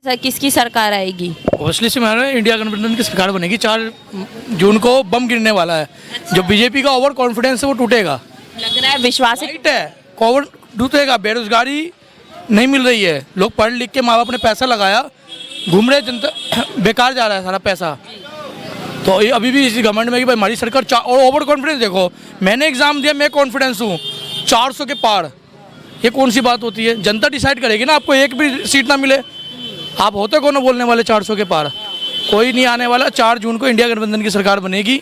Sir किसकी सरकार आएगी? ओबसली से मैंने इंडिया गठबंधन की सरकार बनेगी। 4 जून को बम गिरने वाला है। जो बीजेपी का ओवर कॉन्फिडेंस है वो टूटेगा। लग रहा है विश्वास है। राइट है, कोविड टूटेगा। बेरोजगारी नहीं मिल रही है, लोग पढ़ लिख के माँ बाप ने पैसा लगाया, घूम रहे, जनता बेकार जा रहा है सारा पैसा। तो ये अभी भी इसी गवर्नमेंट में कि भाई हमारी सरकार और ओवर कॉन्फिडेंस देखो, मैंने एग्जाम दिया, मैं कॉन्फिडेंस हूँ 400 के पार। ये कौन सी बात होती है? जनता डिसाइड करेगी ना, आपको एक भी सीट ना मिले। आप होते कौन बोलने वाले 400 के पार? कोई नहीं आने वाला। 4 जून को इंडिया गठबंधन की सरकार बनेगी,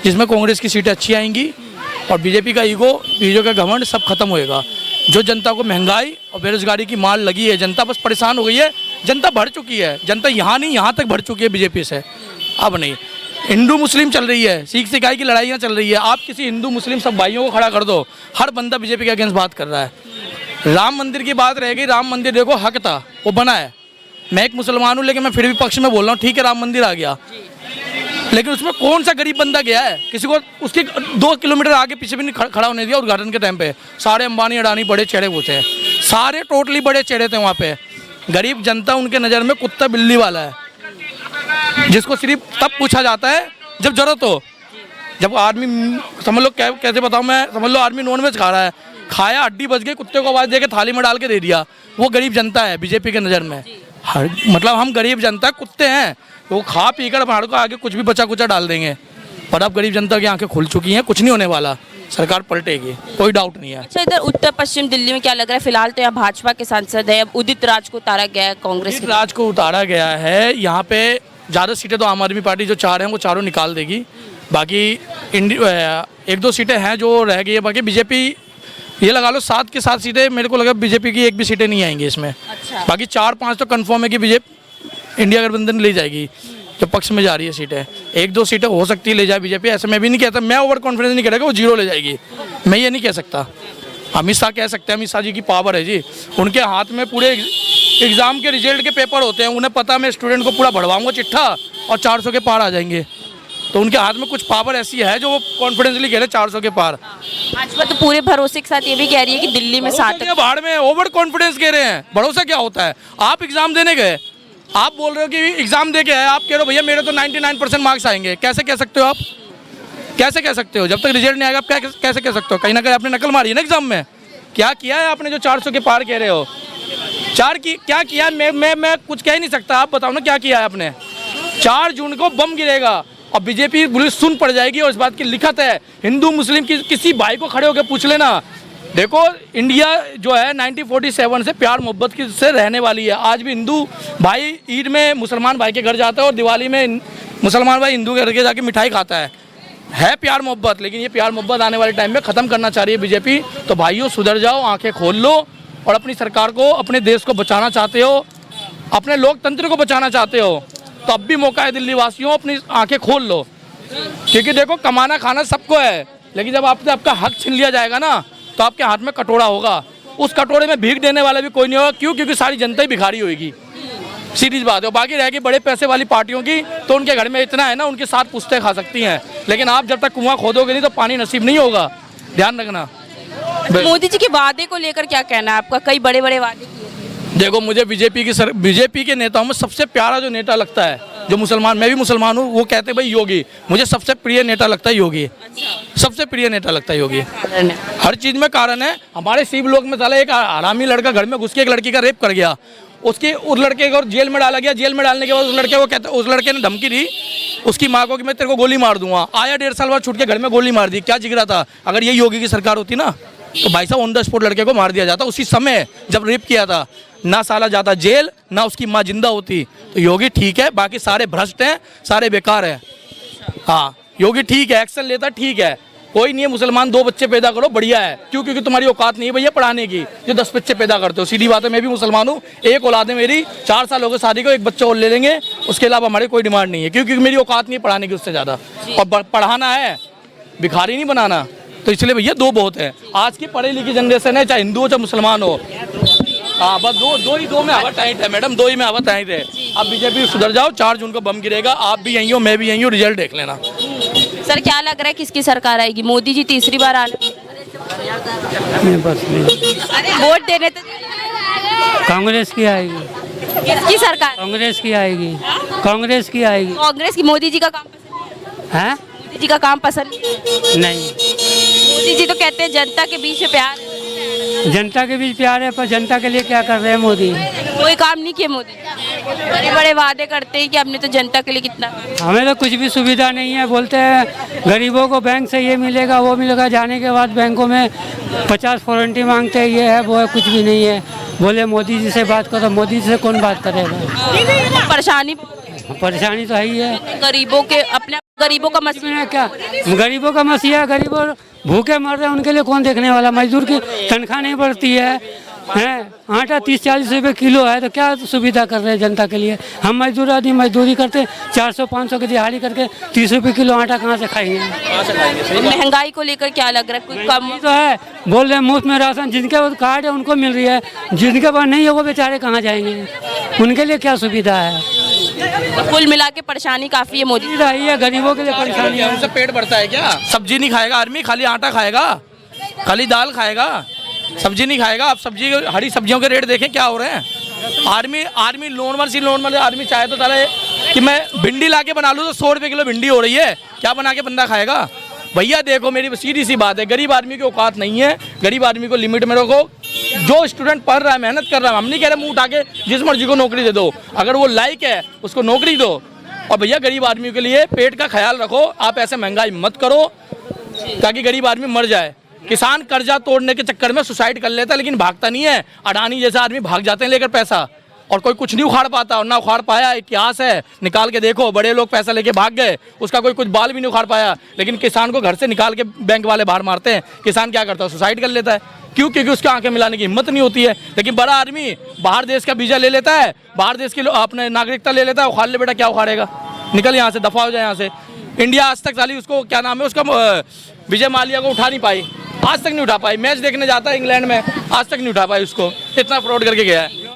जिसमें कांग्रेस की सीटें अच्छी आएंगी और बीजेपी का ईगो, बीजेपी का घमंड सब खत्म होएगा। जो जनता को महंगाई और बेरोजगारी की मार लगी है, जनता बस परेशान हो गई है। जनता बढ़ चुकी है, जनता यहाँ नहीं यहाँ तक बढ़ चुकी है बीजेपी से। अब नहीं, हिंदू मुस्लिम चल रही है, सिख सिखाई की लड़ाइयाँ चल रही है। आप किसी हिंदू मुस्लिम सब भाइयों को खड़ा कर दो, हर बंदा बीजेपी के अगेंस्ट बात कर रहा है। राम मंदिर की बात रहेगी, राम मंदिर देखो हक था, वो बना है। मैं एक मुसलमान हूँ लेकिन मैं फिर भी पक्ष में बोल रहा हूँ, ठीक है राम मंदिर आ गया, लेकिन उसमें कौन सा गरीब बंदा गया है? किसी को उसके 2 किलोमीटर आगे पीछे भी नहीं खड़ा होने दिया उद्घाटन के टाइम पे। सारे अंबानी अडानी बड़े चेहरे घुसे हैं, सारे टोटली बड़े चेहरे थे वहाँ पे। गरीब जनता उनके नज़र में कुत्ता बिल्ली वाला है, जिसको सिर्फ तब पूछा जाता है जब जरूरत हो। जब आदमी, समझ लो कैसे बताऊँ मैं, समझ लो आदमी नॉनवेज खा रहा है, खाया, हड्डी बच गई, कुत्ते को आवाज़ दे के थाली में डाल के दे दिया, वो गरीब जनता है बीजेपी के नज़र में। हर मतलब हम गरीब जनता कुत्ते हैं, वो खा पी कर हमारे को आगे कुछ भी बचा कुचा डाल देंगे। और अब गरीब जनता की आंखें खुल चुकी हैं, कुछ नहीं होने वाला, सरकार पलटेगी, कोई डाउट नहीं है। अच्छा, इधर उत्तर पश्चिम दिल्ली में क्या लग रहा है? फिलहाल तो यहाँ भाजपा के सांसद है, अब उदित राज को उतारा गया है कांग्रेस उदित राज को उतारा गया है। यहाँ पे ज़्यादा सीटें तो आम आदमी पार्टी जो 4 हैं वो चारों निकाल देगी। बाकी 1-2 सीटें हैं जो रह गई है। बाकी बीजेपी, ये लगा लो 7 की 7 सीटें, मेरे को लगा बीजेपी की एक भी सीटें नहीं आएंगी इसमें। अच्छा। बाकी 4-5 तो कंफर्म है कि बीजेपी इंडिया गठबंधन ले जाएगी, जो पक्ष में जा रही है सीटें। 1-2 सीटें हो सकती है ले जाए बीजेपी, ऐसे मैं भी नहीं कहता, मैं ओवर कॉन्फिडेंस नहीं करेगा वो 0 ले जाएगी, मैं ये नहीं कह सकता। अमित शाह कह सकते हैं, अमित शाह जी की पावर है जी, उनके हाथ में पूरे एग्ज़ाम के रिजल्ट के पेपर होते हैं, उन्हें पता मैं स्टूडेंट को पूरा भरवाऊँगा चिट्ठा और 400 के पार आ जाएंगे। तो उनके हाथ में कुछ पावर ऐसी है जो वो कॉन्फिडेंसली कह रहे 400 के पार। भाजपा तो पूरे भरोसे के साथ ये भी कह रही है कि दिल्ली में 7 बाहर में ओवर कॉन्फिडेंस कह रहे हैं। भरोसा क्या होता है? आप एग्जाम देने गए, आप बोल रहे हो कि एग्जाम दे के आए, आप कह रहे हो भैया मेरे तो 99% मार्क्स आएंगे। कैसे कह सकते हो आप? कैसे कह सकते हो? जब तक रिजल्ट नहीं आएगा आप कैसे कह सकते हो? कहीं ना कहीं आपने नकल मारी है ना एग्जाम में। क्या किया है आपने जो 400 के पार कह रहे हो? क्या किया? मैं कुछ कह नहीं सकता, आप बताओ ना क्या किया है आपने। 4 जून को बम गिरेगा और बीजेपी पुलिस सुन पड़ जाएगी, और इस बात की लिखत है। हिंदू मुस्लिम की किसी भाई को खड़े होकर पूछ लेना। देखो इंडिया जो है 1947 से प्यार मोहब्बत की से रहने वाली है। आज भी हिंदू भाई ईद में मुसलमान भाई के घर जाता है और दिवाली में मुसलमान भाई हिंदू के घर के जाके मिठाई खाता है प्यार मोहब्बत। लेकिन ये प्यार मोहब्बत आने वाले टाइम में ख़त्म करना चाह रही है बीजेपी। तो भाइयों सुधर जाओ, आंखें खोल लो, और अपनी सरकार को, अपने देश को बचाना चाहते हो, अपने लोकतंत्र को बचाना चाहते हो, तो अब भी मौका है दिल्ली वासियों, अपनी आंखें खोल लो। क्योंकि देखो कमाना खाना सबको है, लेकिन जब आपसे आपका हक छीन लिया जाएगा ना, तो आपके हाथ में कटोरा होगा, उस कटोरे में भीख देने वाला भी कोई नहीं होगा। क्यों? क्योंकि सारी जनता ही भिखारी होगी, सीधी बात है। बाकी रहेगी बड़े पैसे वाली पार्टियों की, तो उनके घर में इतना है ना, उनके 7 पुश्तें खा सकती हैं। लेकिन आप जब तक कुआं खोदोगे नहीं तो पानी नसीब नहीं होगा, ध्यान रखना। मोदी जी के वादे को लेकर क्या कहना है आपका? कई बड़े बड़े वादे किए थे। देखो मुझे बीजेपी के नेताओं में सबसे प्यारा जो नेता लगता है, जो मुसलमान, मैं भी मुसलमान हूँ, वो कहते हैं भाई योगी। मुझे सबसे प्रिय नेता लगता है योगी। सबसे प्रिय नेता लगता है योगी। हर चीज़ में कारण है। हमारे शिवलोक में साला एक हरामी लड़का घर में घुस के एक लड़की का रेप कर गया, उस लड़के को जेल में डाला गया। जेल में डालने के बाद उस लड़के ने धमकी दी उसकी माँ को कि मैं तेरे को गोली मार दूंगा। आया 1.5 साल बाद छूट के घर में गोली मार दी। क्या जिगरा था? अगर ये योगी की सरकार होती ना, तो भाई साहब ऑन द स्पॉट लड़के को मार दिया जाता उसी समय जब रेप किया था। ना साला जाता जेल, ना उसकी माँ जिंदा होती। तो योगी ठीक है, बाकी सारे भ्रष्ट हैं, सारे बेकार हैं। हाँ, योगी ठीक है, एक्शन लेता ठीक है, कोई नहीं है। मुसलमान 2 बच्चे पैदा करो, बढ़िया है। क्यों? क्योंकि तुम्हारी औकात नहीं है भैया पढ़ाने की, जो 10 बच्चे पैदा करते हो। सीधी बात है, मैं भी मुसलमान हूँ, एक औलाद है मेरी, 4 साल हो गए शादी को, एक बच्चा और ले लेंगे, उसके अलावा हमारी कोई डिमांड नहीं है। क्योंकि मेरी औकात नहीं है पढ़ाने की उससे ज़्यादा, और पढ़ाना है, भिखारी नहीं बनाना। तो इसलिए भैया 2 बहुत है। आज की पढ़ी लिखी जनरेशन है, चाहे हिंदू हो चाहे मुसलमान हो। हाँ, बस दो में हवा टाइट है मैडम, 2 ही में हवा टाइट है। अब बीजेपी सुधर जाओ, 4 जून को बम गिरेगा, आप भी यहीं हो, मैं भी यहीं हूँ, रिजल्ट देख लेना। सर क्या लग रहा है किसकी सरकार आएगी? मोदी जी तीसरी बार आने वोट देने तो कांग्रेस की आएगी। किसकी सरकार? कांग्रेस की आएगी, कांग्रेस की आएगी। कांग्रेस की। मोदी जी का काम पसंद हैं? है? मोदी जी का काम पसंद नहीं? नहीं, मोदी जी तो कहते हैं जनता के बीच में प्यार है। जनता के बीच प्यार है, पर जनता के लिए क्या कर रहे हैं मोदी? कोई काम नहीं किए मोदी। बड़े बड़े वादे करते हैं कि हमने तो जनता के लिए कितना। हमें तो कुछ भी सुविधा नहीं है। बोलते हैं गरीबों को बैंक से ये मिलेगा वो मिलेगा, जाने के बाद बैंकों में 50 फॉरंटी मांगते हैं, ये है वो है, कुछ भी नहीं है। बोले मोदी जी से बात करो, मोदी जी से कौन बात करेगा? परेशानी परेशानी तो है ही है। गरीबों के अपने गरीबों का मसला इसमें क्या गरीबों का मसीहा है? गरीब और भूखे मर रहे हैं, उनके लिए कौन देखने वाला? मजदूर की तनख्वाह नहीं बढ़ती है, हैं आटा 30-40 रुपये किलो है, तो क्या सुविधा कर रहे हैं जनता के लिए? हम मजदूर आदमी मजदूरी करते 400-500 की दिहाड़ी करके 30 रुपये किलो आटा कहाँ से खाएंगे? महंगाई को लेकर क्या लग रहा है? कोई कम ये तो है, बोल रहे हैं मुफ्त में राशन, जिनके पास कार्ड है उनको मिल रही है, जिनके पास नहीं है वो बेचारे कहाँ जाएंगे? उनके लिए क्या सुविधा है? कुल मिला के परेशानी काफी है मोदी। सुविधा ही है, गरीबों के लिए परेशानी है। उनसे पेट भरता है क्या? सब्जी नहीं खाएगा आदमी, खाली आटा खाएगा, खाली दाल खाएगा, सब्जी नहीं खाएगा। आप सब्जी हरी सब्जियों के रेट देखें क्या हो रहे हैं। आदमी लोन वाले आदमी चाहे तो चले कि मैं भिंडी ला के बना लूँ तो 100 रुपये किलो भिंडी हो रही है, क्या बना के बंदा खाएगा? भैया देखो मेरी सीधी सी बात है, गरीब आदमी की औकात नहीं है। गरीब आदमी को लिमिट में रखो। जो स्टूडेंट पढ़ रहा है, मेहनत कर रहा है, हम नहीं कह रहे मुंह उठा के जिस मर्जी को नौकरी दे दो, अगर वो लायक है उसको नौकरी दो। और भैया गरीब आदमी के लिए पेट का ख्याल रखो। आप ऐसे महंगाई मत करो ताकि गरीब आदमी मर जाए। किसान कर्जा तोड़ने के चक्कर में सुसाइड कर लेता है, लेकिन भागता नहीं है। अडानी जैसा आदमी भाग जाते हैं लेकर पैसा, और कोई कुछ नहीं उखाड़ पाता और ना उखाड़ पाया। इतिहास है, निकाल के देखो, बड़े लोग पैसा लेके भाग गए, उसका कोई कुछ बाल भी नहीं उखाड़ पाया। लेकिन किसान को घर से निकाल के बैंक वाले बाहर मारते हैं। किसान क्या करता है? सुसाइड कर लेता है। क्यों? क्योंकि उसके आंखें मिलाने की हिम्मत नहीं होती है। लेकिन बड़ा आदमी बाहर देश का वीजा ले लेता है, बाहर देश की अपने नागरिकता ले लेता है, उखाड़ ले बेटा, क्या उखाड़ेगा? निकल यहाँ से, दफा हो जाए यहाँ से। इंडिया आज तक साली उसको क्या नाम है उसका, विजय माल्या को उठा नहीं पाई, आज तक नहीं उठा पाई। मैच देखने जाता है इंग्लैंड में, आज तक नहीं उठा पाई उसको, इतना फ्रॉड करके गया है।